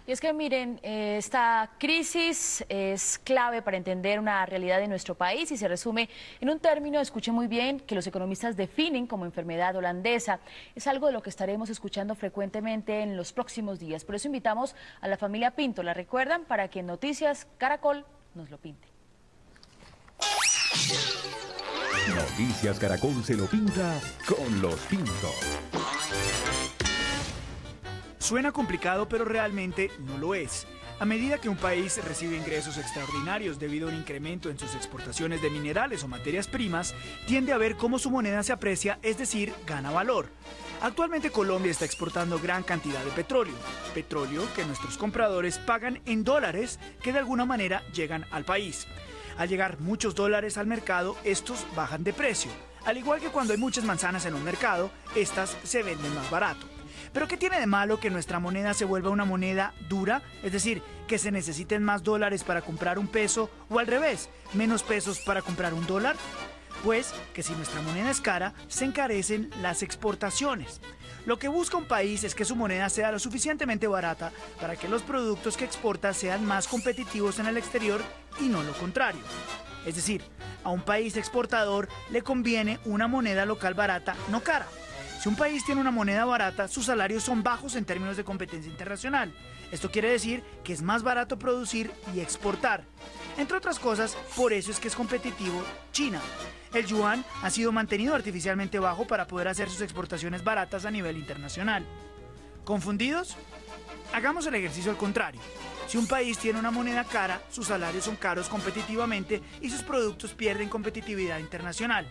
Y es que miren, esta crisis es clave para entender una realidad de nuestro país y se resume en un término, escuchen muy bien, que los economistas definen como enfermedad holandesa. Es algo de lo que estaremos escuchando frecuentemente en los próximos días. Por eso invitamos a la familia Pinto, ¿la recuerdan? Para que en Noticias Caracol nos lo pinte. Noticias Caracol se lo pinta con los Pintos. Suena complicado, pero realmente no lo es. A medida que un país recibe ingresos extraordinarios debido a un incremento en sus exportaciones de minerales o materias primas, tiende a ver cómo su moneda se aprecia, es decir, gana valor. Actualmente Colombia está exportando gran cantidad de petróleo que nuestros compradores pagan en dólares que de alguna manera llegan al país. Al llegar muchos dólares al mercado, estos bajan de precio. Al igual que cuando hay muchas manzanas en un mercado, estas se venden más barato. ¿Pero qué tiene de malo que nuestra moneda se vuelva una moneda dura? Es decir, que se necesiten más dólares para comprar un peso o al revés, menos pesos para comprar un dólar. Pues que si nuestra moneda es cara, se encarecen las exportaciones. Lo que busca un país es que su moneda sea lo suficientemente barata para que los productos que exporta sean más competitivos en el exterior y no lo contrario. Es decir, a un país exportador le conviene una moneda local barata, no cara. Si un país tiene una moneda barata, sus salarios son bajos en términos de competencia internacional. Esto quiere decir que es más barato producir y exportar. Entre otras cosas, por eso es que es competitivo China. El yuan ha sido mantenido artificialmente bajo para poder hacer sus exportaciones baratas a nivel internacional. ¿Confundidos? Hagamos el ejercicio al contrario. Si un país tiene una moneda cara, sus salarios son caros competitivamente y sus productos pierden competitividad internacional.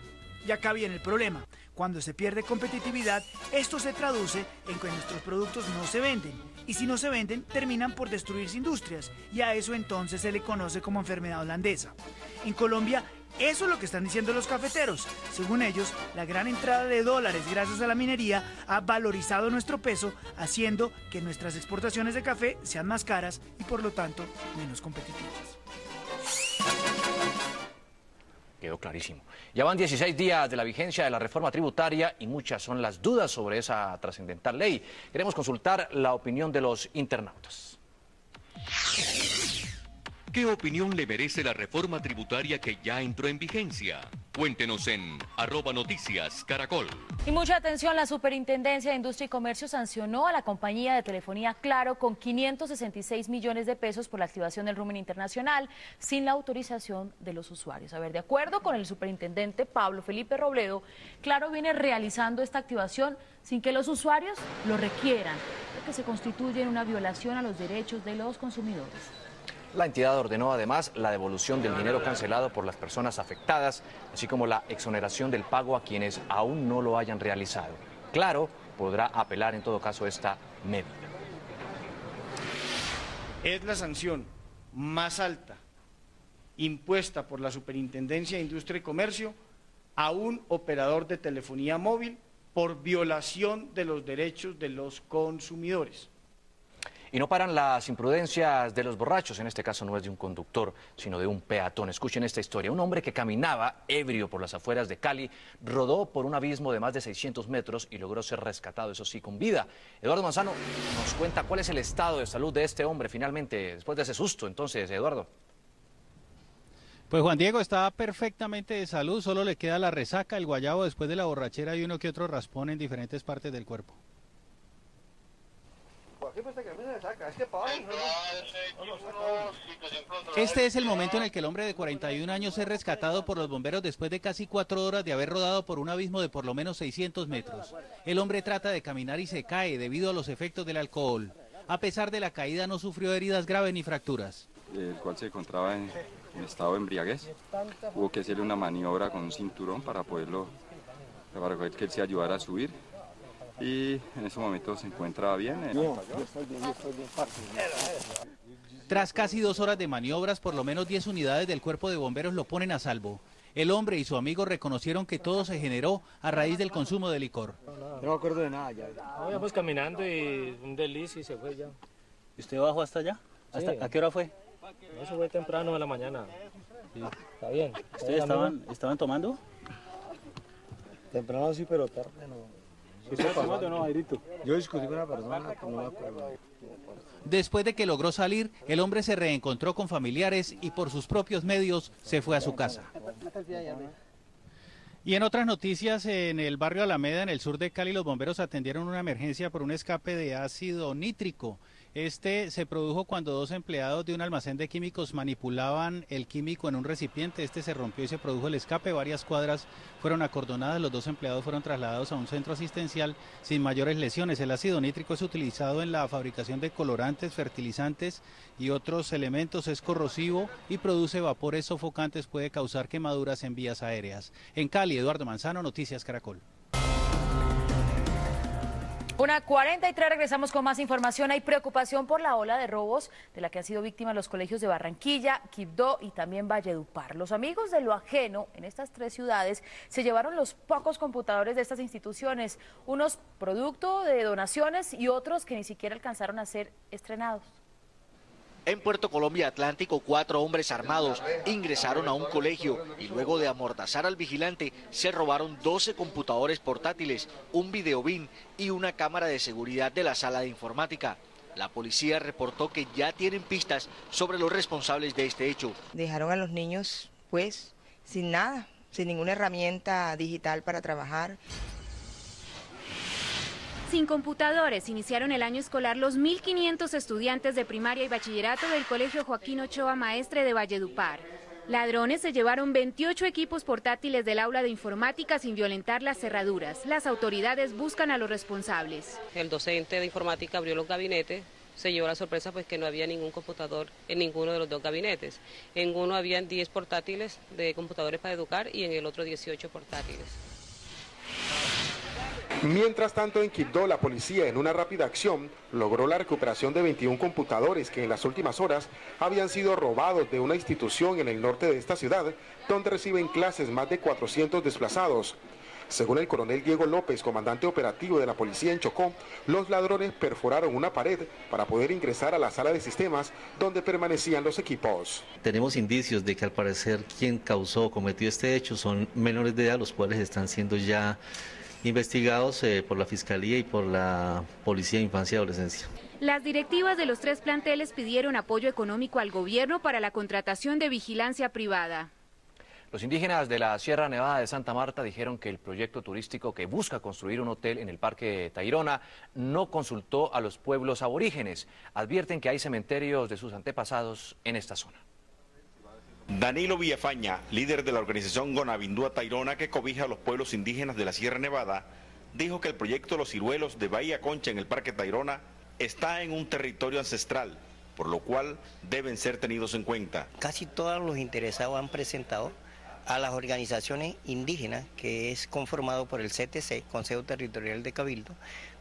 Y acá viene el problema. Cuando se pierde competitividad, esto se traduce en que nuestros productos no se venden. Y si no se venden, terminan por destruirse industrias. Y a eso entonces se le conoce como enfermedad holandesa. En Colombia, eso es lo que están diciendo los cafeteros. Según ellos, la gran entrada de dólares gracias a la minería ha valorizado nuestro peso, haciendo que nuestras exportaciones de café sean más caras y por lo tanto menos competitivas. Quedó clarísimo. Ya van 16 días de la vigencia de la reforma tributaria y muchas son las dudas sobre esa trascendental ley. Queremos consultar la opinión de los internautas. ¿Qué opinión le merece la reforma tributaria que ya entró en vigencia? Cuéntenos en @noticiascaracol. Y mucha atención, la Superintendencia de Industria y Comercio sancionó a la compañía de telefonía Claro con 566 millones de pesos por la activación del roaming internacional sin la autorización de los usuarios. A ver, de acuerdo con el superintendente Pablo Felipe Robledo, Claro viene realizando esta activación sin que los usuarios lo requieran, lo que se constituye en una violación a los derechos de los consumidores. La entidad ordenó además la devolución del dinero cancelado por las personas afectadas, así como la exoneración del pago a quienes aún no lo hayan realizado. Claro, podrá apelar en todo caso esta medida. Es la sanción más alta impuesta por la Superintendencia de Industria y Comercio a un operador de telefonía móvil por violación de los derechos de los consumidores. Y no paran las imprudencias de los borrachos, en este caso no es de un conductor, sino de un peatón. Escuchen esta historia. Un hombre que caminaba ebrio por las afueras de Cali rodó por un abismo de más de 600 metros y logró ser rescatado, eso sí, con vida. Eduardo Manzano nos cuenta cuál es el estado de salud de este hombre finalmente, después de ese susto. Entonces, Eduardo. Pues Juan Diego está perfectamente de salud, solo le queda la resaca, el guayabo después de la borrachera y uno que otro raspón en diferentes partes del cuerpo. Este es el momento en el que el hombre de 41 años es rescatado por los bomberos después de casi 4 horas de haber rodado por un abismo de por lo menos 600 metros. El hombre trata de caminar y se cae debido a los efectos del alcohol. A pesar de la caída no sufrió heridas graves ni fracturas. El cual se encontraba en estado de embriaguez. Hubo que hacerle una maniobra con un cinturón para que él se ayudara a subir. Y en ese momento se encuentra bien. Tras casi 2 horas de maniobras, por lo menos 10 unidades del cuerpo de bomberos lo ponen a salvo. El hombre y su amigo reconocieron que todo se generó a raíz del consumo de licor. No me acuerdo de nada ya. Íbamos caminando y un desliz y se fue ya. ¿Y usted bajó hasta allá? Sí. ¿A qué hora fue? Eso fue temprano de la mañana. Sí. Está bien. ¿Ustedes estaban tomando? Temprano sí, pero tarde no. ¿Usted tomando o no, Airito? Yo discutí con una persona que no me acuerdo. Después de que logró salir, el hombre se reencontró con familiares y por sus propios medios se fue a su casa. Y en otras noticias, en el barrio Alameda, en el sur de Cali, los bomberos atendieron una emergencia por un escape de ácido nítrico. Este se produjo cuando dos empleados de un almacén de químicos manipulaban el químico en un recipiente. Este se rompió y se produjo el escape. Varias cuadras fueron acordonadas. Los dos empleados fueron trasladados a un centro asistencial sin mayores lesiones. El ácido nítrico es utilizado en la fabricación de colorantes, fertilizantes y otros elementos. Es corrosivo y produce vapores sofocantes. Puede causar quemaduras en vías aéreas. En Cali, Eduardo Manzano, Noticias Caracol. 1:43, regresamos con más información. Hay preocupación por la ola de robos de la que han sido víctimas los colegios de Barranquilla, Quibdó y también Valledupar. Los amigos de lo ajeno en estas tres ciudades se llevaron los pocos computadores de estas instituciones, unos producto de donaciones y otros que ni siquiera alcanzaron a ser estrenados. En Puerto Colombia Atlántico, 4 hombres armados ingresaron a un colegio y luego de amordazar al vigilante se robaron 12 computadores portátiles, un videobin y una cámara de seguridad de la sala de informática. La policía reportó que ya tienen pistas sobre los responsables de este hecho. Dejaron a los niños pues sin nada, sin ninguna herramienta digital para trabajar. Sin computadores, iniciaron el año escolar los 1.500 estudiantes de primaria y bachillerato del Colegio Joaquín Ochoa Maestre de Valledupar. Ladrones se llevaron 28 equipos portátiles del aula de informática sin violentar las cerraduras. Las autoridades buscan a los responsables. El docente de informática abrió los gabinetes, se llevó la sorpresa pues que no había ningún computador en ninguno de los dos gabinetes. En uno habían 10 portátiles de computadores para educar y en el otro 18 portátiles. Mientras tanto, en Quibdó, la policía, en una rápida acción, logró la recuperación de 21 computadores que en las últimas horas habían sido robados de una institución en el norte de esta ciudad, donde reciben clases más de 400 desplazados. Según el coronel Diego López, comandante operativo de la policía en Chocó, los ladrones perforaron una pared para poder ingresar a la sala de sistemas donde permanecían los equipos. Tenemos indicios de que al parecer quien causó o cometió este hecho son menores de edad, los cuales están siendo ya investigados por la Fiscalía y por la Policía de Infancia y Adolescencia. Las directivas de los 3 planteles pidieron apoyo económico al gobierno para la contratación de vigilancia privada. Los indígenas de la Sierra Nevada de Santa Marta dijeron que el proyecto turístico que busca construir un hotel en el Parque Tayrona no consultó a los pueblos aborígenes. Advierten que hay cementerios de sus antepasados en esta zona. Danilo Villafaña, líder de la organización Gonavindúa Tayrona que cobija a los pueblos indígenas de la Sierra Nevada, dijo que el proyecto Los Ciruelos de Bahía Concha en el Parque Tayrona está en un territorio ancestral, por lo cual deben ser tenidos en cuenta. Casi todos los interesados han presentado a las organizaciones indígenas, que es conformado por el CTC, Consejo Territorial de Cabildo,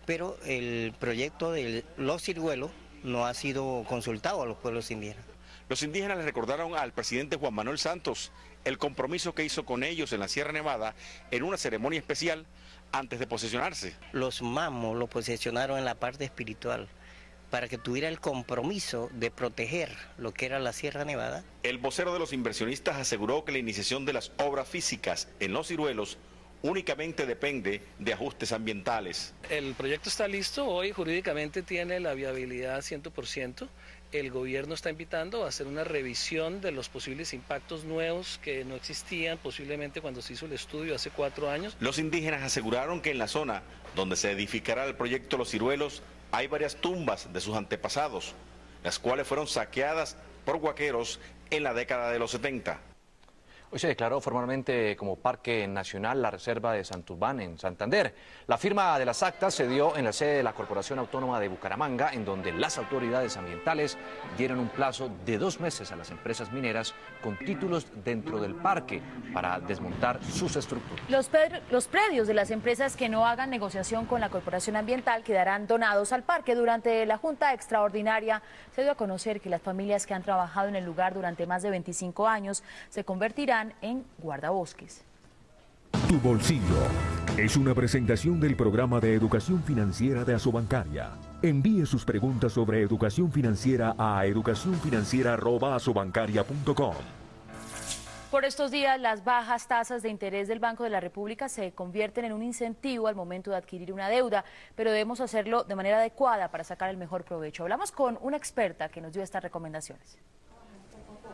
pero el proyecto de Los Ciruelos no ha sido consultado a los pueblos indígenas. Los indígenas le recordaron al presidente Juan Manuel Santos el compromiso que hizo con ellos en la Sierra Nevada en una ceremonia especial antes de posesionarse. Los mamos lo posesionaron en la parte espiritual para que tuviera el compromiso de proteger lo que era la Sierra Nevada. El vocero de los inversionistas aseguró que la iniciación de las obras físicas en Los Ciruelos únicamente depende de ajustes ambientales. El proyecto está listo, hoy jurídicamente tiene la viabilidad 100%. El gobierno está invitando a hacer una revisión de los posibles impactos nuevos que no existían posiblemente cuando se hizo el estudio hace 4 años. Los indígenas aseguraron que en la zona donde se edificará el proyecto Los Ciruelos hay varias tumbas de sus antepasados, las cuales fueron saqueadas por guaqueros en la década de los 70. Hoy se declaró formalmente como Parque Nacional la Reserva de Santurbán en Santander. La firma de las actas se dio en la sede de la Corporación Autónoma de Bucaramanga, en donde las autoridades ambientales dieron un plazo de 2 meses a las empresas mineras con títulos dentro del parque para desmontar sus estructuras. Los predios de las empresas que no hagan negociación con la Corporación Ambiental quedarán donados al parque. Durante la Junta Extraordinaria se dio a conocer que las familias que han trabajado en el lugar durante más de 25 años se convertirán en guardabosques. Tu bolsillo es una presentación del programa de educación financiera de Asobancaria. Envíe sus preguntas sobre educación financiera a educacionfinanciera@asobancaria.com. Por estos días, las bajas tasas de interés del Banco de la República se convierten en un incentivo al momento de adquirir una deuda, pero debemos hacerlo de manera adecuada para sacar el mejor provecho. Hablamos con una experta que nos dio estas recomendaciones.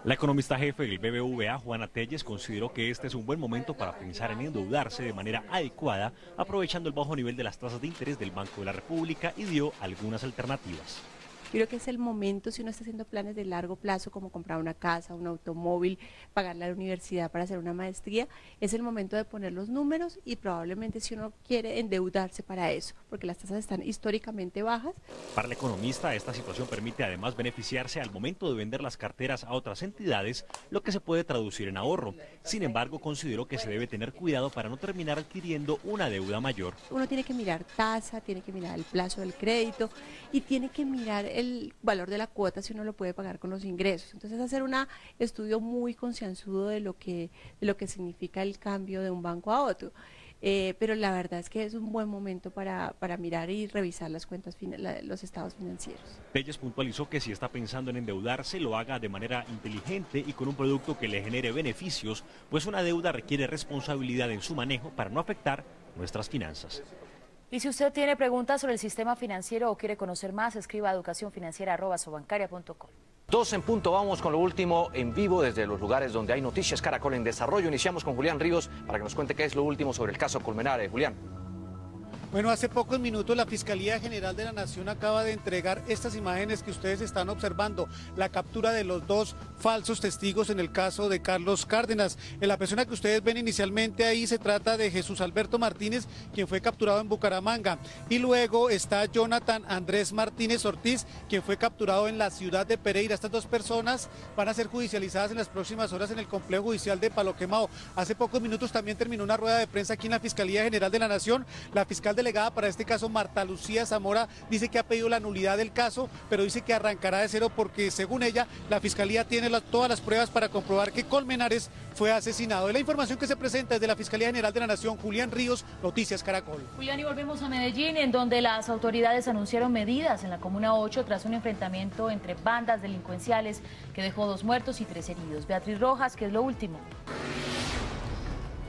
La economista jefe del BBVA, Juana Telles, consideró que este es un buen momento para pensar en endeudarse de manera adecuada, aprovechando el bajo nivel de las tasas de interés del Banco de la República, y dio algunas alternativas. Yo creo que es el momento, si uno está haciendo planes de largo plazo, como comprar una casa, un automóvil, pagar la universidad para hacer una maestría, es el momento de poner los números y probablemente si uno quiere endeudarse para eso, porque las tasas están históricamente bajas. Para la economista, esta situación permite además beneficiarse al momento de vender las carteras a otras entidades, lo que se puede traducir en ahorro. Sin embargo, consideró que se debe tener cuidado para no terminar adquiriendo una deuda mayor. Uno tiene que mirar tasa, tiene que mirar el plazo del crédito y tiene que mirar el valor de la cuota si uno lo puede pagar con los ingresos. Entonces hacer un estudio muy concienzudo de lo que significa el cambio de un banco a otro. Pero la verdad es que es un buen momento para mirar y revisar las cuentas, los estados financieros. Telles puntualizó que si está pensando en endeudarse, lo haga de manera inteligente y con un producto que le genere beneficios, pues una deuda requiere responsabilidad en su manejo para no afectar nuestras finanzas. Y si usted tiene preguntas sobre el sistema financiero o quiere conocer más, escriba a educacionfinanciera@sobancaria.com. 2 en punto, vamos con lo último en vivo desde los lugares donde hay noticias Caracol en desarrollo. Iniciamos con Julián Ríos para que nos cuente qué es lo último sobre el caso Colmenares. Julián. Bueno, hace pocos minutos la Fiscalía General de la Nación acaba de entregar estas imágenes que ustedes están observando, la captura de los 2 falsos testigos en el caso de Carlos Cárdenas. La persona que ustedes ven inicialmente ahí se trata de Jesús Alberto Martínez, quien fue capturado en Bucaramanga. Y luego está Jonathan Andrés Martínez Ortiz, quien fue capturado en la ciudad de Pereira. Estas 2 personas van a ser judicializadas en las próximas horas en el complejo judicial de Palo Quemado. Hace pocos minutos también terminó una rueda de prensa aquí en la Fiscalía General de la Nación. La fiscal delegada para este caso, Marta Lucía Zamora, dice que ha pedido la nulidad del caso, pero dice que arrancará de cero porque, según ella, la Fiscalía tiene todas las pruebas para comprobar que Colmenares fue asesinado. Es la información que se presenta desde la Fiscalía General de la Nación. Julián Ríos, Noticias Caracol. Julián, y volvemos a Medellín, en donde las autoridades anunciaron medidas en la Comuna 8 tras un enfrentamiento entre bandas delincuenciales que dejó 2 muertos y 3 heridos. Beatriz Rojas, ¿qué es lo último?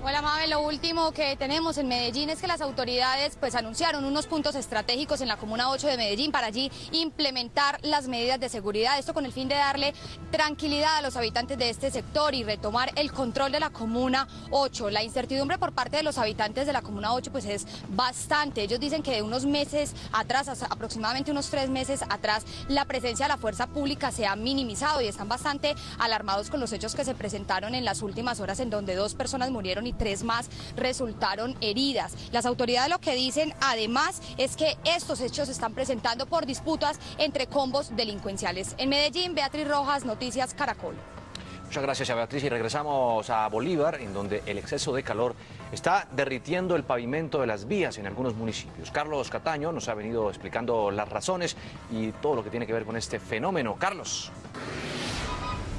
Hola Mabel, lo último que tenemos en Medellín es que las autoridades anunciaron unos puntos estratégicos en la Comuna 8 de Medellín para allí implementar las medidas de seguridad, esto con el fin de darle tranquilidad a los habitantes de este sector y retomar el control de la Comuna 8. La incertidumbre por parte de los habitantes de la Comuna 8 es bastante. Ellos dicen que de unos meses atrás, aproximadamente unos 3 meses atrás, la presencia de la fuerza pública se ha minimizado y están bastante alarmados con los hechos que se presentaron en las últimas horas, en donde 2 personas murieron y 3 más resultaron heridas. Las autoridades lo que dicen además es que estos hechos se están presentando por disputas entre combos delincuenciales. En Medellín, Beatriz Rojas, Noticias Caracol. Muchas gracias a Beatriz y regresamos a Bolívar, en donde el exceso de calor está derritiendo el pavimento de las vías en algunos municipios. Carlos Cataño nos ha venido explicando las razones y todo lo que tiene que ver con este fenómeno. Carlos.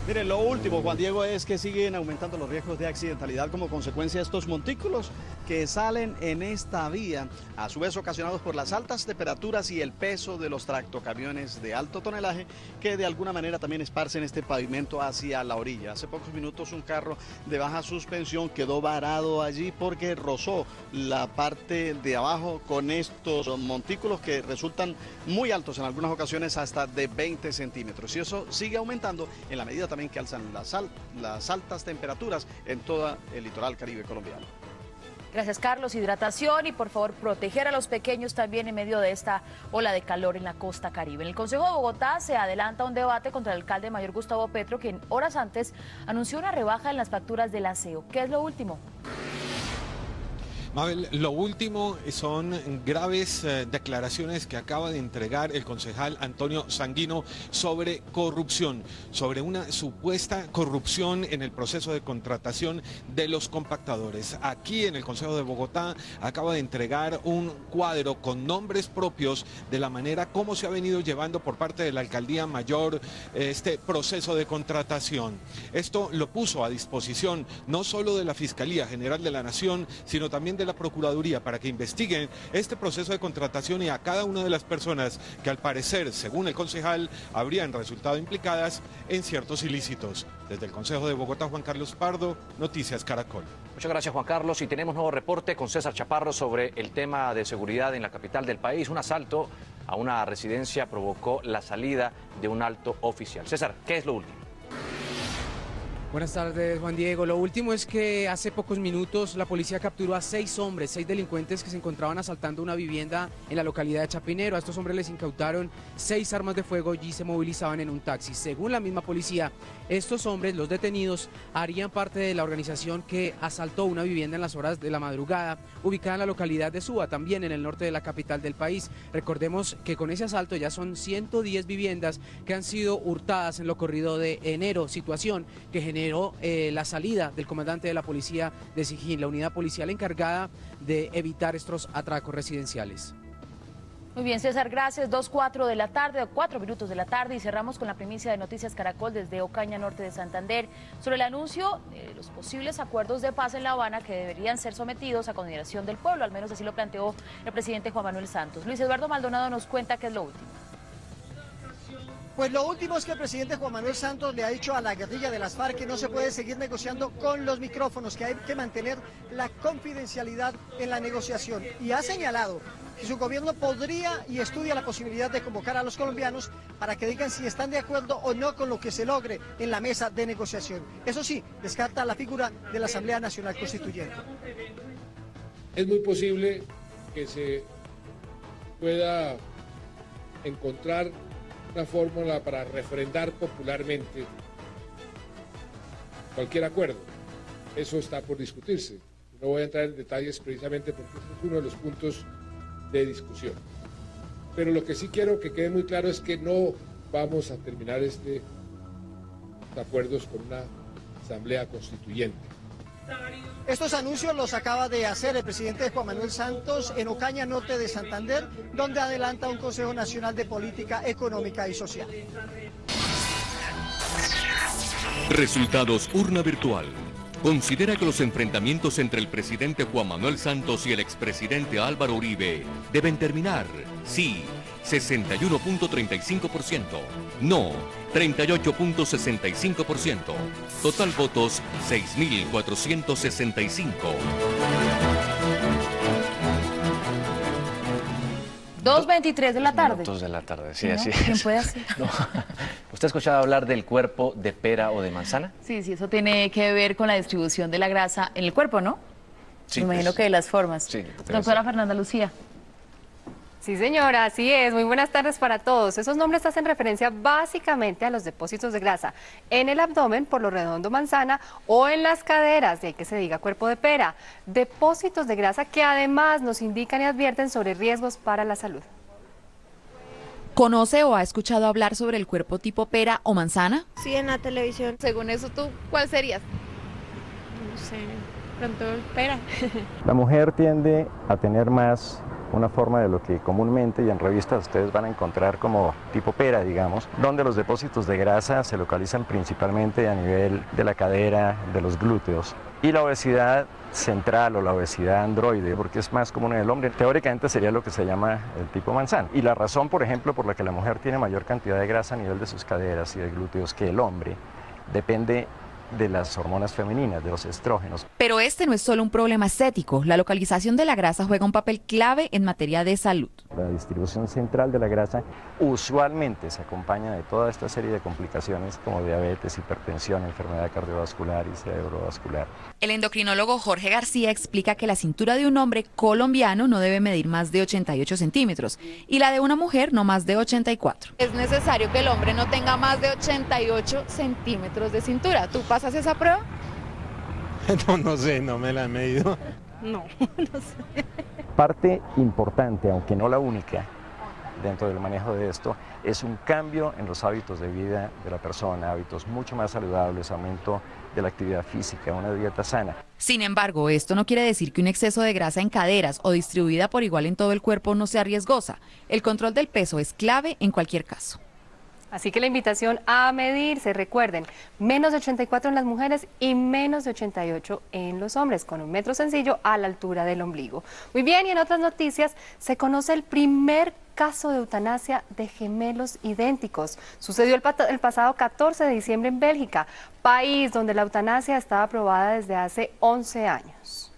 Mire, lo último, Juan Diego, es que siguen aumentando los riesgos de accidentalidad como consecuencia de estos montículos que salen en esta vía, a su vez ocasionados por las altas temperaturas y el peso de los tractocamiones de alto tonelaje que de alguna manera también esparcen este pavimento hacia la orilla. Hace pocos minutos un carro de baja suspensión quedó varado allí porque rozó la parte de abajo con estos montículos que resultan muy altos, en algunas ocasiones hasta de 20 centímetros. Y eso sigue aumentando en la medida también que alzan las altas temperaturas en todo el litoral caribe colombiano. Gracias, Carlos. Hidratación y por favor proteger a los pequeños también en medio de esta ola de calor en la costa caribe. En el Consejo de Bogotá se adelanta un debate contra el alcalde mayor Gustavo Petro, quien horas antes anunció una rebaja en las facturas del aseo. ¿Qué es lo último? Mabel, lo último son graves declaraciones que acaba de entregar el concejal Antonio Sanguino sobre corrupción, sobre una supuesta corrupción en el proceso de contratación de los compactadores. Aquí en el Consejo de Bogotá acaba de entregar un cuadro con nombres propios de la manera como se ha venido llevando por parte de la Alcaldía Mayor este proceso de contratación. Esto lo puso a disposición no solo de la Fiscalía General de la Nación, sino también de de la Procuraduría para que investiguen este proceso de contratación y a cada una de las personas que al parecer, según el concejal, habrían resultado implicadas en ciertos ilícitos. Desde el Consejo de Bogotá, Juan Carlos Pardo, Noticias Caracol. Muchas gracias, Juan Carlos. Y tenemos nuevo reporte con César Chaparro sobre el tema de seguridad en la capital del país. Un asalto a una residencia provocó la salida de un alto oficial. César, ¿qué es lo último? Buenas tardes, Juan Diego. Lo último es que hace pocos minutos la policía capturó a 6 hombres, 6 delincuentes que se encontraban asaltando una vivienda en la localidad de Chapinero. A estos hombres les incautaron 6 armas de fuego y se movilizaban en un taxi. Según la misma policía, estos hombres, los detenidos, harían parte de la organización que asaltó una vivienda en las horas de la madrugada, ubicada en la localidad de Suba, también en el norte de la capital del país. Recordemos que con ese asalto ya son 110 viviendas que han sido hurtadas en lo corrido de enero, situación que generó la salida del comandante de la policía de Sijín, la unidad policial encargada de evitar estos atracos residenciales. Muy bien, César, gracias. 2:04 de la tarde, 4 minutos de la tarde, y cerramos con la primicia de Noticias Caracol desde Ocaña, norte de Santander, sobre el anuncio de los posibles acuerdos de paz en La Habana que deberían ser sometidos a consideración del pueblo, al menos así lo planteó el presidente Juan Manuel Santos. Luis Eduardo Maldonado nos cuenta qué es lo último. Pues lo último es que el presidente Juan Manuel Santos le ha dicho a la guerrilla de las FARC que no se puede seguir negociando con los micrófonos, que hay que mantener la confidencialidad en la negociación. Y ha señalado que su gobierno podría y estudia la posibilidad de convocar a los colombianos para que digan si están de acuerdo o no con lo que se logre en la mesa de negociación. Eso sí, descarta la figura de la Asamblea Nacional Constituyente. Es muy posible que se pueda encontrar una fórmula para refrendar popularmente cualquier acuerdo. Eso está por discutirse. No voy a entrar en detalles precisamente porque este es uno de los puntos de discusión. Pero lo que sí quiero que quede muy claro es que no vamos a terminar estos acuerdos con una asamblea constituyente. Estos anuncios los acaba de hacer el presidente Juan Manuel Santos en Ocaña, norte de Santander, donde adelanta un Consejo Nacional de Política Económica y Social. Resultados urna virtual. Considera que los enfrentamientos entre el presidente Juan Manuel Santos y el expresidente Álvaro Uribe deben terminar. Sí, 61.35%. No, 38.65%. Total votos, 6.465. 2:23 de la tarde. 2 de la tarde, sí, ¿No? así ¿Quién es. puede hacer? No. ¿Usted ha escuchado hablar del cuerpo de pera o de manzana? Sí, eso tiene que ver con la distribución de la grasa en el cuerpo, ¿no? Sí, me imagino que de las formas. Sí, Doctora Fernanda Lucía. Sí, señora, así es. Muy buenas tardes para todos. Esos nombres hacen referencia básicamente a los depósitos de grasa en el abdomen, por lo redondo manzana, o en las caderas, de ahí que se diga cuerpo de pera. Depósitos de grasa que además nos indican y advierten sobre riesgos para la salud. ¿Conoce o ha escuchado hablar sobre el cuerpo tipo pera o manzana? Sí, en la televisión. Según eso, ¿tú cuál serías? No sé, pronto pera. La mujer tiende a tener más una forma de lo que comúnmente y en revistas ustedes van a encontrar como tipo pera, digamos, donde los depósitos de grasa se localizan principalmente a nivel de la cadera, de los glúteos. Y la obesidad central o la obesidad androide, porque es más común en el hombre, teóricamente sería lo que se llama el tipo manzana. Y la razón, por ejemplo, por la que la mujer tiene mayor cantidad de grasa a nivel de sus caderas y de glúteos que el hombre, depende de las hormonas femeninas, de los estrógenos. Pero este no es solo un problema estético. La localización de la grasa juega un papel clave en materia de salud. La distribución central de la grasa usualmente se acompaña de toda esta serie de complicaciones como diabetes, hipertensión, enfermedad cardiovascular y cerebrovascular. El endocrinólogo Jorge García explica que la cintura de un hombre colombiano no debe medir más de 88 centímetros y la de una mujer no más de 84. Es necesario que el hombre no tenga más de 88 centímetros de cintura. ¿Tú pasas esa prueba? No sé, no me la he medido. No, no sé. Parte importante, aunque no la única, dentro del manejo de esto, es un cambio en los hábitos de vida de la persona, hábitos mucho más saludables, aumento de la actividad física, una dieta sana. Sin embargo, esto no quiere decir que un exceso de grasa en caderas o distribuida por igual en todo el cuerpo no sea riesgosa. El control del peso es clave en cualquier caso. Así que la invitación a medirse, recuerden, menos de 84 en las mujeres y menos de 88 en los hombres, con un metro sencillo a la altura del ombligo. Muy bien, y en otras noticias, se conoce el primer caso de eutanasia de gemelos idénticos. Sucedió el pasado 14 de diciembre en Bélgica, país donde la eutanasia estaba aprobada desde hace 11 años.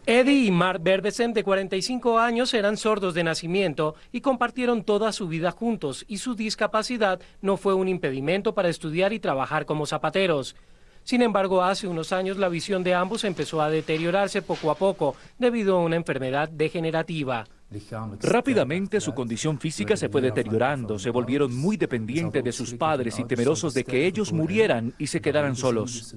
Eddie y Mark Verdesen, de 45 años, eran sordos de nacimiento y compartieron toda su vida juntos, y su discapacidad no fue un impedimento para estudiar y trabajar como zapateros. Sin embargo, hace unos años la visión de ambos empezó a deteriorarse poco a poco debido a una enfermedad degenerativa. Rápidamente su condición física se fue deteriorando, se volvieron muy dependientes de sus padres y temerosos de que ellos murieran y se quedaran solos.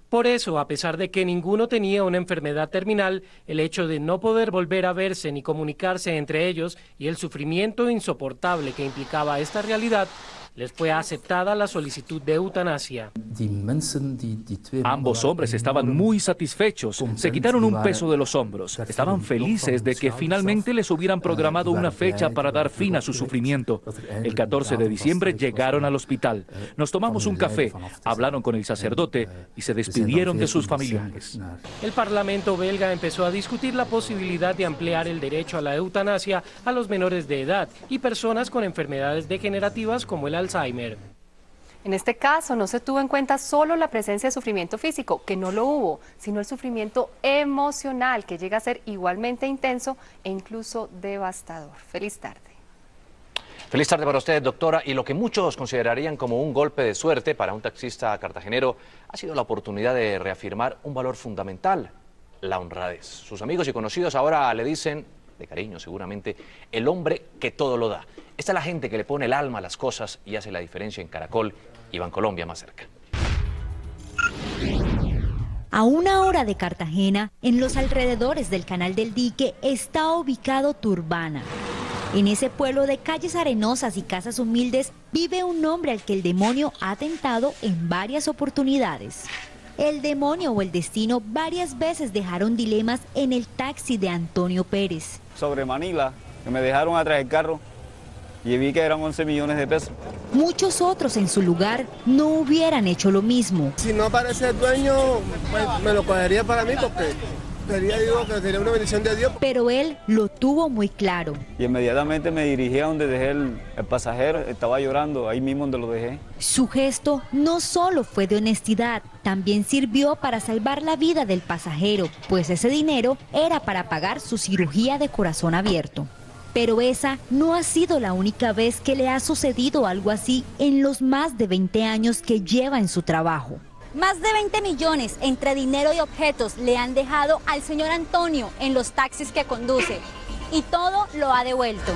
Por eso, a pesar de que ninguno tenía una enfermedad terminal, el hecho de no poder volver a verse ni comunicarse entre ellos y el sufrimiento insoportable que implicaba esta realidad, les fue aceptada la solicitud de eutanasia. Ambos hombres estaban muy satisfechos, se quitaron un peso de los hombros, estaban felices de que finalmente les hubieran programado una fecha para dar fin a su sufrimiento. El 14 de diciembre llegaron al hospital, nos tomamos un café, hablaron con el sacerdote y se despidieron de sus familiares. El Parlamento belga empezó a discutir la posibilidad de ampliar el derecho a la eutanasia a los menores de edad y personas con enfermedades degenerativas como el Alzheimer. En este caso no se tuvo en cuenta solo la presencia de sufrimiento físico, que no lo hubo, sino el sufrimiento emocional, que llega a ser igualmente intenso e incluso devastador. Feliz tarde. Feliz tarde para usted, doctora. Y lo que muchos considerarían como un golpe de suerte para un taxista cartagenero ha sido la oportunidad de reafirmar un valor fundamental, la honradez. Sus amigos y conocidos ahora le dicen, de cariño seguramente, el hombre que todo lo da. Esta es la gente que le pone el alma a las cosas y hace la diferencia en Caracol y Bancolombia más cerca. A 1 hora de Cartagena, en los alrededores del Canal del Dique, está ubicado Turbana. En ese pueblo de calles arenosas y casas humildes vive un hombre al que el demonio ha atentado en varias oportunidades. El demonio o el destino varias veces dejaron dilemas en el taxi de Antonio Pérez. Sobre Manila, que me dejaron atrás del carro y vi que eran 11 millones de pesos. Muchos otros en su lugar no hubieran hecho lo mismo. Si no aparece el dueño, pues, me lo cogería para mí porque sería una bendición de Dios. Pero él lo tuvo muy claro. Y inmediatamente me dirigí a donde dejé el pasajero, estaba llorando, ahí mismo donde lo dejé. Su gesto no solo fue de honestidad, también sirvió para salvar la vida del pasajero, pues ese dinero era para pagar su cirugía de corazón abierto. Pero esa no ha sido la única vez que le ha sucedido algo así en los más de 20 años que lleva en su trabajo. Más de 20 millones entre dinero y objetos le han dejado al señor Antonio en los taxis que conduce y todo lo ha devuelto.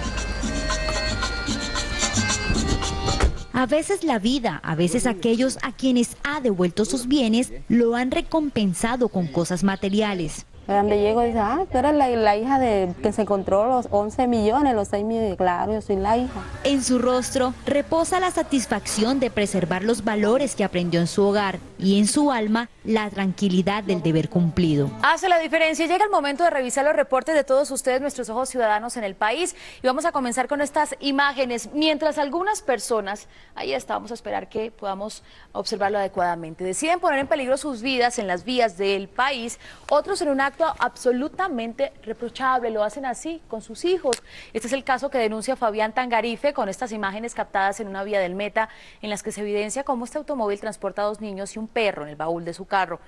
A veces la vida, a veces aquellos a quienes ha devuelto sus bienes, lo han recompensado con cosas materiales. Donde llego dice, tú eres la hija de que se encontró los 11 millones, los 6 millones, claro, yo soy la hija. En su rostro reposa la satisfacción de preservar los valores que aprendió en su hogar y en su alma la tranquilidad del deber cumplido. Hace la diferencia. Llega el momento de revisar los reportes de todos ustedes, nuestros ojos ciudadanos en el país, y vamos a comenzar con estas imágenes. Mientras algunas personas, ahí está, vamos a esperar que podamos observarlo adecuadamente, deciden poner en peligro sus vidas en las vías del país, otros en un acto absolutamente reprochable, lo hacen así con sus hijos. Este es el caso que denuncia Fabián Tangarife con estas imágenes captadas en una vía del Meta, en las que se evidencia cómo este automóvil transporta a 2 niños y un perro en el baúl de su carro,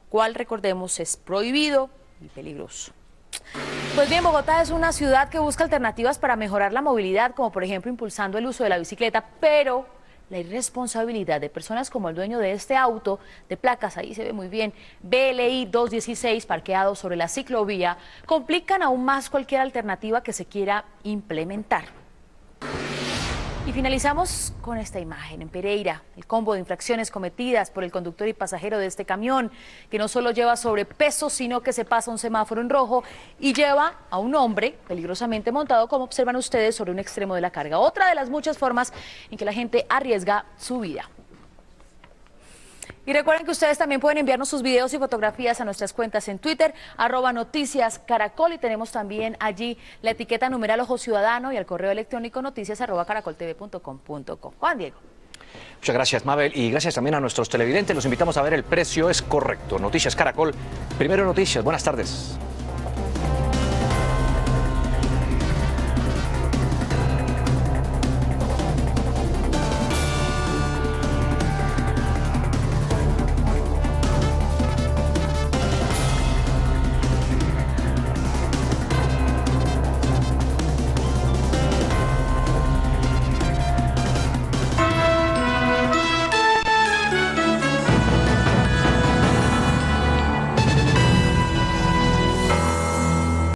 cual, recordemos, es prohibido y peligroso. Pues bien, Bogotá es una ciudad que busca alternativas para mejorar la movilidad, como por ejemplo impulsando el uso de la bicicleta, pero la irresponsabilidad de personas como el dueño de este auto de placas, ahí se ve muy bien, BLI 216, parqueado sobre la ciclovía, complican aún más cualquier alternativa que se quiera implementar. Y finalizamos con esta imagen en Pereira, el combo de infracciones cometidas por el conductor y pasajero de este camión, que no solo lleva sobrepeso, sino que se pasa un semáforo en rojo y lleva a un hombre peligrosamente montado, como observan ustedes, sobre un extremo de la carga. Otra de las muchas formas en que la gente arriesga su vida. Y recuerden que ustedes también pueden enviarnos sus videos y fotografías a nuestras cuentas en Twitter, @noticiascaracol, y tenemos también allí la etiqueta numeral Ojo Ciudadano y el correo electrónico noticias@caracoltv.com.co. Juan Diego. Muchas gracias, Mabel, y gracias también a nuestros televidentes. Los invitamos a ver El Precio es Correcto. Noticias Caracol, Primero Noticias. Buenas tardes.